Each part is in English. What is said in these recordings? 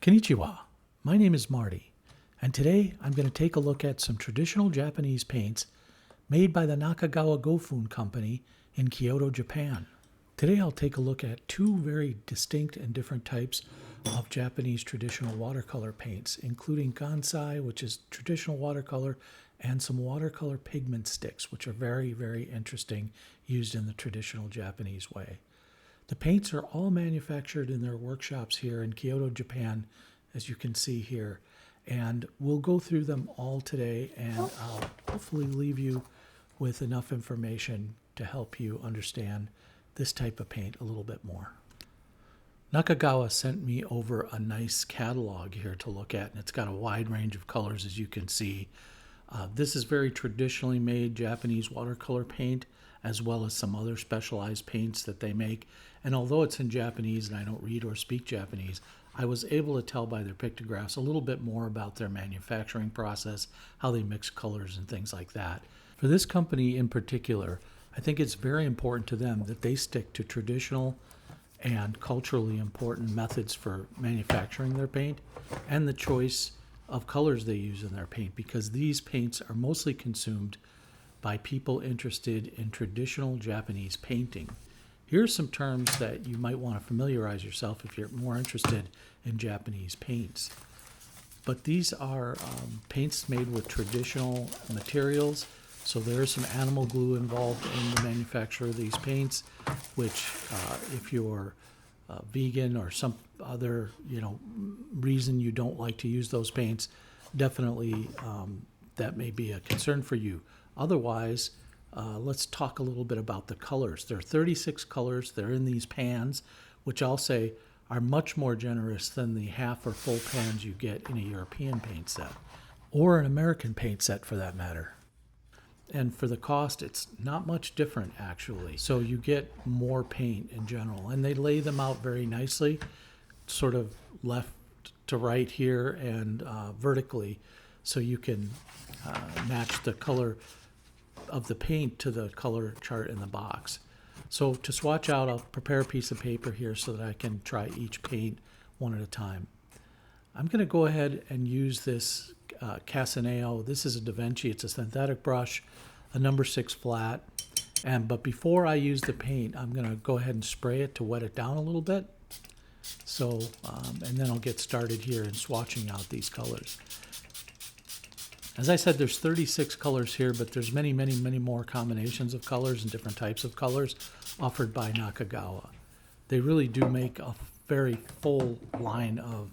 Konnichiwa, my name is Marty, and today I'm going to take a look at some traditional Japanese paints made by the Nakagawa-Gofun company in Kyoto, Japan. Today I'll take a look at two very distinct and different types of Japanese traditional watercolor paints, including Gansai, which is traditional watercolor, and some watercolor pigment sticks, which are very, very interesting, used in the traditional Japanese way. The paints are all manufactured in their workshops here in Kyoto, Japan, as you can see here. And we'll go through them all today, and I'll hopefully leave you with enough information to help you understand this type of paint a little bit more. Nakagawa sent me over a nice catalog here to look at, and it's got a wide range of colors, as you can see. This is very traditionally made Japanese watercolor paint, as well as some other specialized paints that they make. And although it's in Japanese and I don't read or speak Japanese, I was able to tell by their pictographs a little bit more about their manufacturing process, how they mix colors and things like that. For this company in particular, I think it's very important to them that they stick to traditional and culturally important methods for manufacturing their paint and the choice of colors they use in their paint, because these paints are mostly consumed by people interested in traditional Japanese painting. Here are some terms that you might want to familiarize yourself if you're more interested in Japanese paints. But these are paints made with traditional materials, so there is some animal glue involved in the manufacture of these paints, which if you're vegan or some other reason you don't like to use those paints, definitely that may be a concern for you. Otherwise, let's talk a little bit about the colors. There are 36 colors. They're in these pans, which I'll say are much more generous than the half or full pans you get in a European paint set, or an American paint set for that matter. And for the cost, it's not much different, actually. So you get more paint in general. And they lay them out very nicely, sort of left to right here and vertically, so you can match the color of the paint to the color chart in the box. So to swatch out, I'll prepare a piece of paper here so that I can try each paint one at a time. I'm going to go ahead and use this Casaneo. This is a Da Vinci. It's a synthetic brush, a number 6 flat. But before I use the paint, I'm going to go ahead and spray it to wet it down a little bit. So, and then I'll get started here in swatching out these colors. As I said, there's 36 colors here, but there's many, many, many more combinations of colors and different types of colors offered by Nakagawa. They really do make a very full line of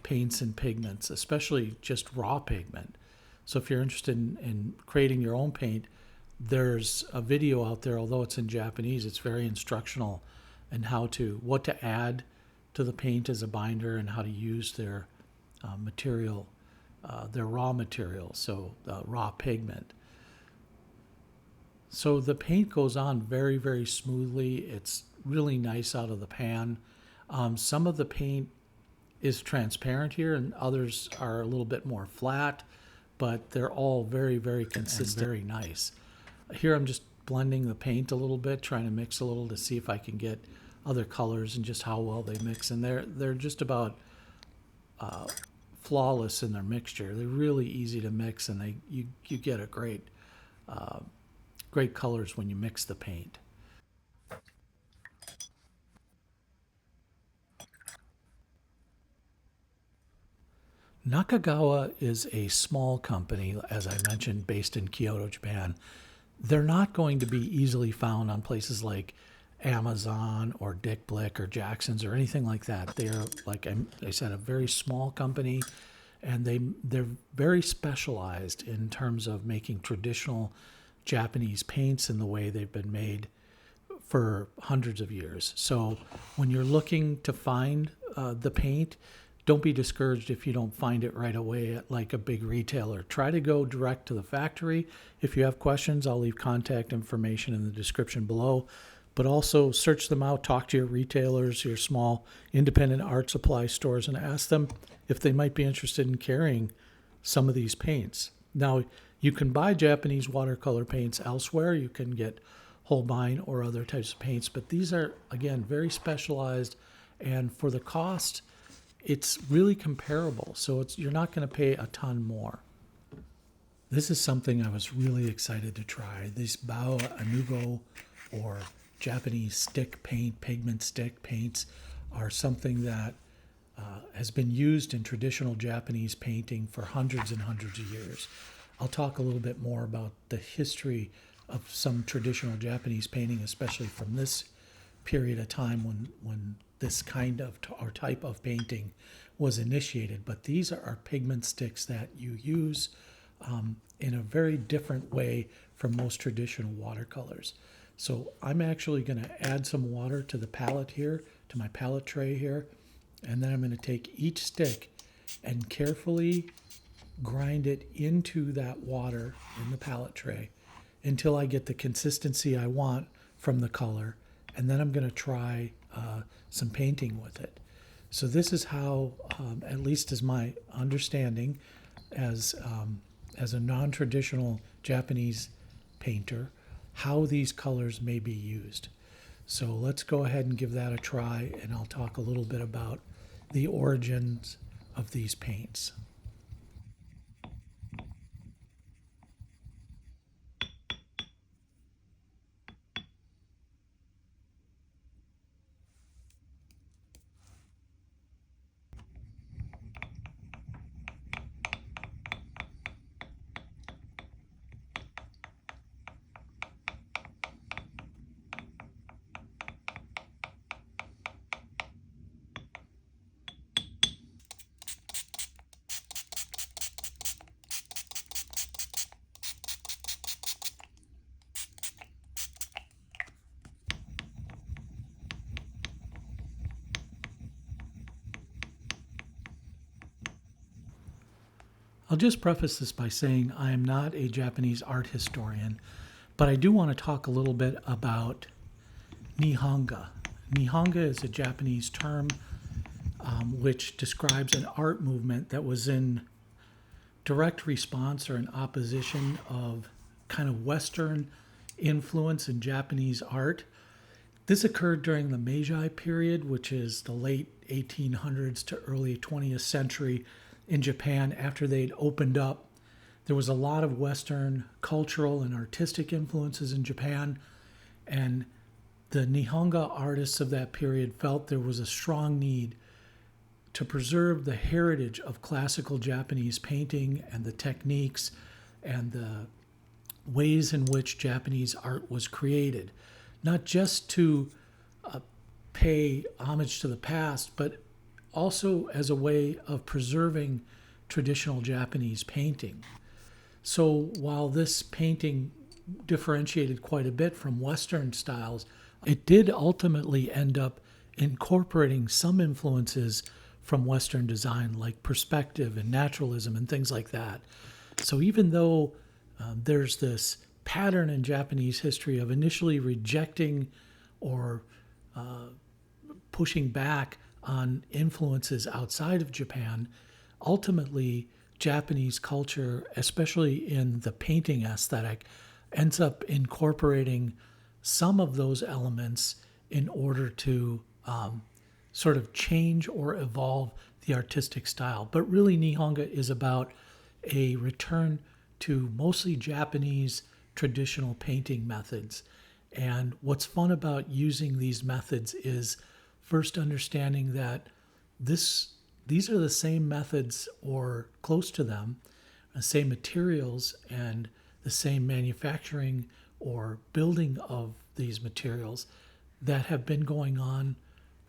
paints and pigments, especially just raw pigment. So if you're interested in creating your own paint, there's a video out there, although it's in Japanese, it's very instructional in what to add to the paint as a binder and how to use their material, their raw material, so raw pigment. So the paint goes on very, very smoothly. It's really nice out of the pan. Some of the paint is transparent here, and others are a little bit more flat, but they're all very, very consistent, very nice. Here I'm just blending the paint a little bit, trying to mix a little to see if I can get other colors and just how well they mix. And they're just about flawless in their mixture. They're really easy to mix, and you get a great colors when you mix the paint. Nakagawa is a small company, as I mentioned, based in Kyoto, Japan. They're not going to be easily found on places like Amazon or Dick Blick or Jackson's or anything like that. They're, like I said, a very small company, and they're very specialized in terms of making traditional Japanese paints in the way they've been made for hundreds of years. So when you're looking to find the paint, don't be discouraged if you don't find it right away at like a big retailer. Try to go direct to the factory. If you have questions, I'll leave contact information in the description below. But also search them out, talk to your retailers, your small independent art supply stores, and ask them if they might be interested in carrying some of these paints. Now, you can buy Japanese watercolor paints elsewhere. You can get Holbein or other types of paints, but these are, again, very specialized, and for the cost, it's really comparable. So you're not going to pay a ton more. This is something I was really excited to try. These Bao Anugo or Japanese stick paint, pigment stick paints are something that has been used in traditional Japanese painting for hundreds and hundreds of years. I'll talk a little bit more about the history of some traditional Japanese painting, especially from this period of time when this kind of or type of painting was initiated. But these are pigment sticks that you use in a very different way from most traditional watercolors. So I'm actually going to add some water to the palette here, to my palette tray here, and then I'm going to take each stick and carefully grind it into that water in the palette tray until I get the consistency I want from the color, and then I'm going to try some painting with it. So this is how, at least as my understanding as a non-traditional Japanese painter, how these colors may be used. So let's go ahead and give that a try, and I'll talk a little bit about the origins of these paints. I'll just preface this by saying I am not a Japanese art historian, but I do want to talk a little bit about nihonga. Nihonga is a Japanese term which describes an art movement that was in direct response or in opposition of kind of Western influence in Japanese art. This occurred during the Meiji period, which is the late 1800s to early 20th century in Japan. After they'd opened up, there was a lot of Western cultural and artistic influences in Japan, and the Nihonga artists of that period felt there was a strong need to preserve the heritage of classical Japanese painting and the techniques and the ways in which Japanese art was created, not just to pay homage to the past, but also as a way of preserving traditional Japanese painting. So while this painting differentiated quite a bit from Western styles, it did ultimately end up incorporating some influences from Western design, like perspective and naturalism and things like that. So even though there's this pattern in Japanese history of initially rejecting or pushing back on influences outside of Japan, ultimately Japanese culture, especially in the painting aesthetic, ends up incorporating some of those elements in order to sort of change or evolve the artistic style. But really, Nihonga is about a return to mostly Japanese traditional painting methods. And what's fun about using these methods is first understanding that these are the same methods or close to them, the same materials and the same manufacturing or building of these materials that have been going on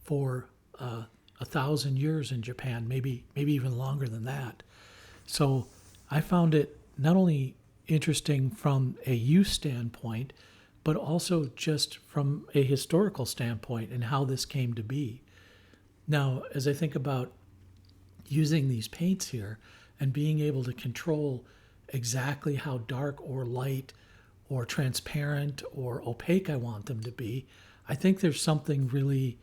for 1,000 years in Japan, maybe even longer than that. So I found it not only interesting from a use standpoint, but also just from a historical standpoint and how this came to be. Now, as I think about using these paints here and being able to control exactly how dark or light or transparent or opaque I want them to be, I think there's something really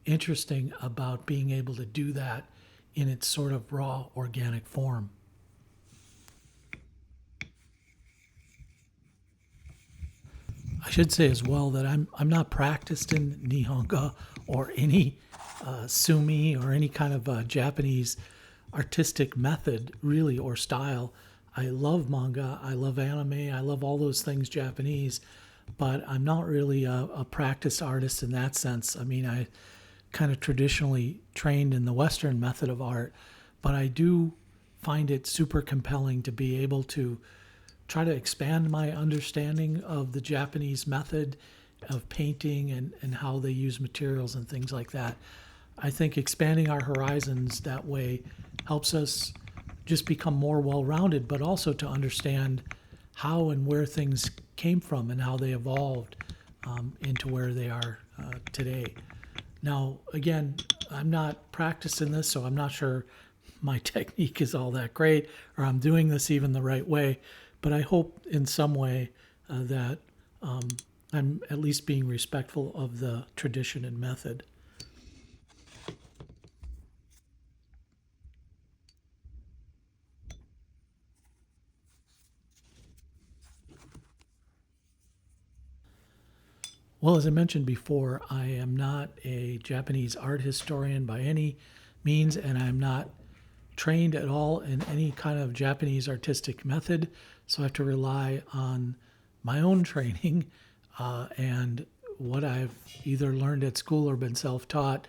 interesting about being able to do that in its sort of raw organic form. I should say as well that I'm not practiced in nihonga or any sumi or any kind of Japanese artistic method, really, or style. I love manga, I love anime, I love all those things Japanese, but I'm not really a practiced artist in that sense. I mean, I kind of traditionally trained in the Western method of art, but I do find it super compelling to be able to try to expand my understanding of the Japanese method of painting and how they use materials and things like that. I think expanding our horizons that way helps us just become more well-rounded, but also to understand how and where things came from and how they evolved into where they are today. Now, again, I'm not practicing this, so I'm not sure my technique is all that great or I'm doing this even the right way, but I hope in some way that I'm at least being respectful of the tradition and method. Well, as I mentioned before, I am not a Japanese art historian by any means, and I'm not trained at all in any kind of Japanese artistic method. So I have to rely on my own training and what I've either learned at school or been self-taught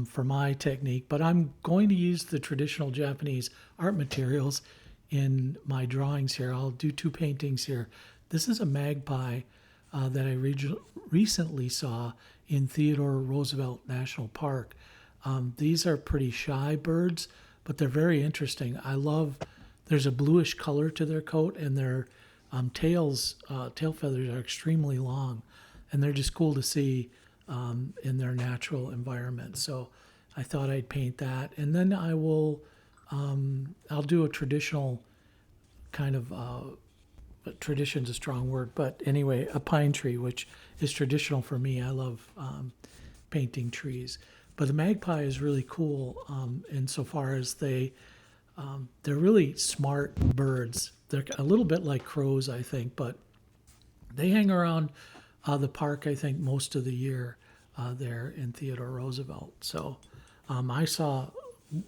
for my technique. But I'm going to use the traditional Japanese art materials in my drawings here. I'll do two paintings here. This is a magpie that I recently saw in Theodore Roosevelt National Park. These are pretty shy birds, but they're very interesting. There's a bluish color to their coat, and their tail feathers are extremely long, and they're just cool to see in their natural environment. So I thought I'd paint that, and then I'll do a traditional kind of but tradition's a strong word, but anyway, a pine tree, which is traditional for me. I love painting trees. But the magpie is really cool insofar as they're really smart birds. They're a little bit like crows, I think, but they hang around the park, I think, most of the year there in Theodore Roosevelt. So I saw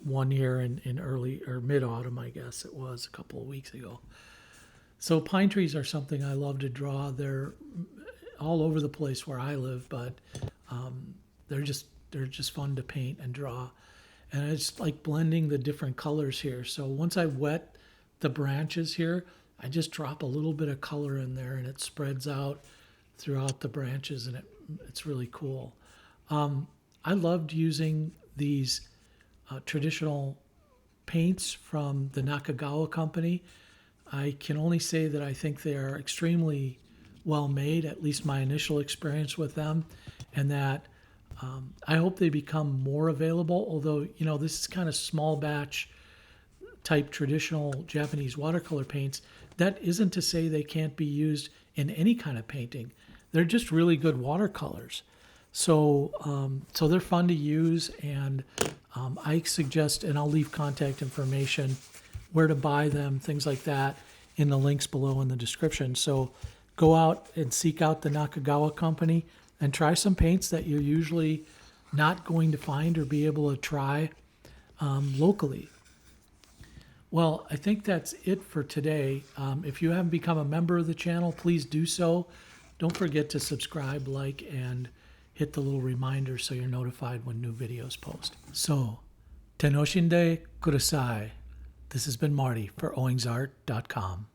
one year in early or mid-autumn, I guess it was, a couple of weeks ago. So pine trees are something I love to draw. They're all over the place where I live, but they're just fun to paint and draw. And I just like blending the different colors here. So once I wet the branches here, I just drop a little bit of color in there, and it spreads out throughout the branches, and it's really cool. I loved using these traditional paints from the Nakagawa company. I can only say that I think they are extremely well made, at least my initial experience with them, and that I hope they become more available, although, this is kind of small batch type traditional Japanese watercolor paints. That isn't to say they can't be used in any kind of painting. They're just really good watercolors. So they're fun to use, and I suggest, and I'll leave contact information, where to buy them, things like that, in the links below in the description. So go out and seek out the Nakagawa company and try some paints that you're usually not going to find or be able to try locally. Well, I think that's it for today. If you haven't become a member of the channel, please do so. Don't forget to subscribe, like, and hit the little reminder so you're notified when new videos post. So, tenoshinde kudasai. This has been Marty for owingsart.com.